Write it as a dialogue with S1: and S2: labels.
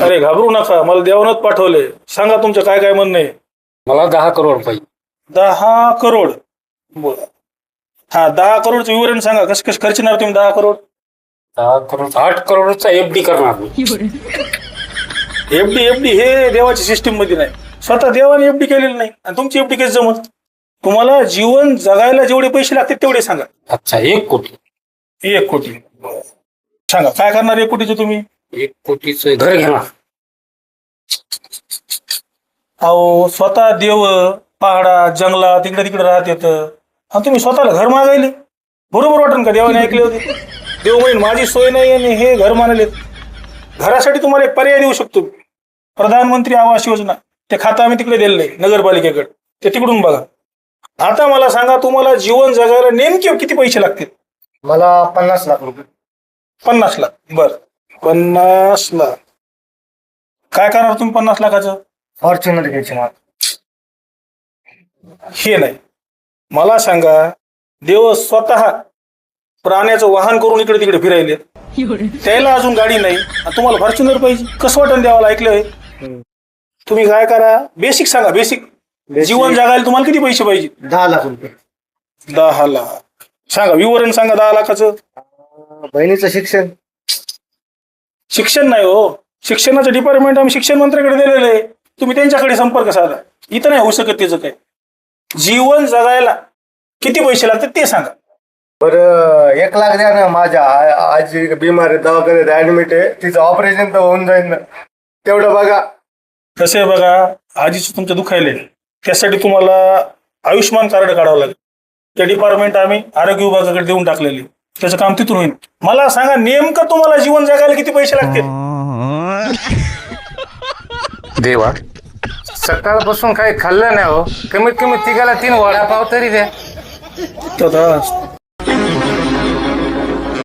S1: अरे घाबरू नका, मला देवानच पाठवले. सांगा तुमचं काय काय म्हणणं आहे.
S2: मला 10 करोड पाहिजे.
S1: 10 करोड. बरं. हा, 10 करोडचं विवरण सांगा. कसं कसं खर्चणार तुम्ही 10 करोड?
S2: 10 करोड 8 करोडचा FD करणार मी.
S1: एफडी एफडी हे देवाच्या सिस्टीम मध्ये नाही. स्वतः देवाने एफडी केलेली नाही आणि तुमची एफडी कशी जमत? तुम्हाला जीवन जगायला जेवढे पैसे लागतील तेवढे सांगा.
S2: अच्छा, 1 कोटी.
S1: 1 कोटी. सांगा काय करणार 1 कोटीचं तुम्ही?
S2: 1 कोटीचं घर घेणार.
S1: अहो, स्वतः देव पहाडात जंगलात तिकडे तिकडे राहत येतं आणि तुम्ही स्वतःला घर मागायले. बरोबर वाटन का? देवाने ऐकले होते. देव म्हणेन माझी सोय नाही आणि हे घर मानले. घरासाठी तुम्हाला एक पर्याय देऊ शकतो. प्रधानमंत्री आवास योजना, ते खातं आम्ही तिकडे दिलेलं आहे नगरपालिकेकडे, ते तिकडून बघा. आता मला सांगा, तुम्हाला जीवन जगायला नेमके किती पैसे लागतील?
S3: मला 50 लाख रुपये.
S1: 50 लाख. बर, 50 लाख. काय करणार तुम्ही 50 लाखाचं?
S3: फॉर्च्युनर घ्यायची मला.
S1: हे नाही. मला सांगा, देव स्वतः प्राण्याचं वाहन करून इकडे तिकडे फिरायले, त्याला अजून गाडी नाही आणि तुम्हाला फॉर्च्युनर पाहिजे. कसं वाटण देवाला? ऐकलंय तुम्ही? काय करा, बेसिक सांगा. बेसिक जीवन जगायला तुम्हाला किती पैसे पाहिजे?
S3: 10 लाख रुपये.
S1: 10 लाख. सांगा विवरण सांगा 10 लाखाचं.
S3: बहिणीचं शिक्षण.
S1: शिक्षण नाही हो, शिक्षणाचं डिपार्टमेंट आम्ही शिक्षण मंत्र्याकडे दिलेलं आहे. तुम्ही त्यांच्याकडे संपर्क साधा. इथं नाही होऊ शकत त्याचं काय. जीवन जगायला किती पैसे लागतात ते सांगा.
S3: बरं, 1 लाख द्या ना. माझ्या आजी बिमार आहे, दवाखान्यात ऍडमिट आहे, तिचं ऑपरेशन तर होऊन जाईल ना, तेवढं बघा.
S1: तसे बघा, आजीचं तुमचं दुखायले, त्यासाठी तुम्हाला आयुष्यमान कार्ड काढावं लागेल. ते डिपार्टमेंट आम्ही आरोग्य विभागाकडे देऊन टाकलेले, त्याचं काम तिथून होईल. मला सांगा नेमकं तुम्हाला जीवन जगायला किती पैसे लागतील?
S4: देवा, सकाळपासून काही खाल्लं नाही हो. कमीत कमी तिघाला 3 वडापाव तरी द्या.
S1: तथास्तु.